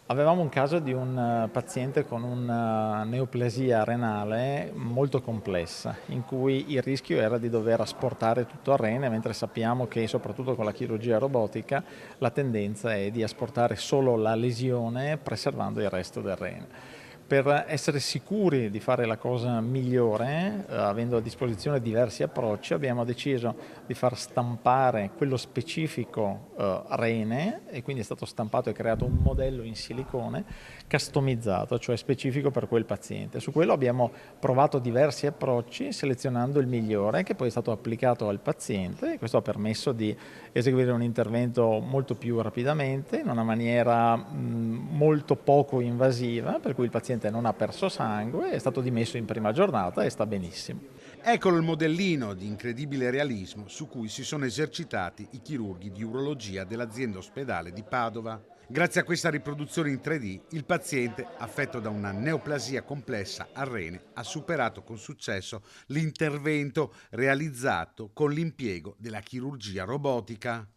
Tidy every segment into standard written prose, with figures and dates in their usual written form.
Avevamo un caso di un paziente con una neoplasia renale molto complessa, in cui il rischio era di dover asportare tutto il rene, mentre sappiamo che soprattutto con la chirurgia robotica la tendenza è di asportare solo la lesione preservando il resto del rene. Per essere sicuri di fare la cosa migliore, avendo a disposizione diversi approcci, abbiamo deciso di far stampare quello specifico rene, e quindi è stato stampato e creato un modello in silicone customizzato, cioè specifico per quel paziente. Su quello abbiamo provato diversi approcci selezionando il migliore, che poi è stato applicato al paziente, e questo ha permesso di eseguire un intervento molto più rapidamente, in una maniera molto poco invasiva, per cui il paziente non ha perso sangue, è stato dimesso in prima giornata e sta benissimo. Eccolo il modellino di incredibile realismo su cui si sono esercitati i chirurghi di urologia dell'azienda ospedale di Padova. Grazie a questa riproduzione in 3D, il paziente, affetto da una neoplasia complessa al rene, ha superato con successo l'intervento realizzato con l'impiego della chirurgia robotica.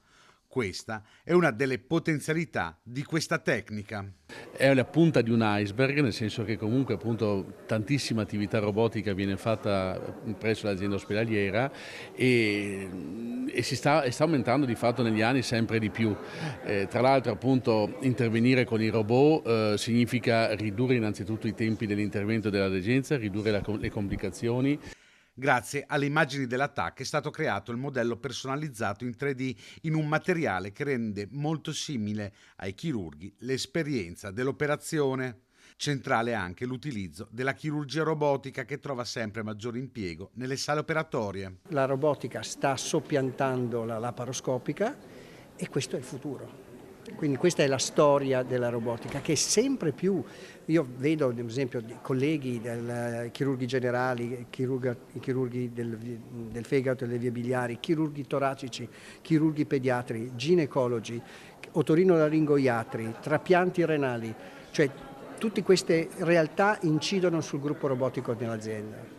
Questa è una delle potenzialità di questa tecnica. È la punta di un iceberg, nel senso che comunque appunto tantissima attività robotica viene fatta presso l'azienda ospedaliera e sta aumentando di fatto negli anni sempre di più. Tra l'altro appunto intervenire con i robot significa ridurre innanzitutto i tempi dell'intervento della degenza, ridurre le complicazioni. Grazie alle immagini dell'attacco è stato creato il modello personalizzato in 3D in un materiale che rende molto simile ai chirurghi l'esperienza dell'operazione. Centrale anche l'utilizzo della chirurgia robotica, che trova sempre maggiore impiego nelle sale operatorie. La robotica sta soppiantando la laparoscopica e questo è il futuro. Quindi questa è la storia della robotica, che sempre più, io vedo ad esempio colleghi chirurghi generali, chirurghi del fegato e delle vie biliari, chirurghi toracici, chirurghi pediatri, ginecologi, otorinolaringoiatri, trapianti renali, cioè tutte queste realtà incidono sul gruppo robotico dell'azienda.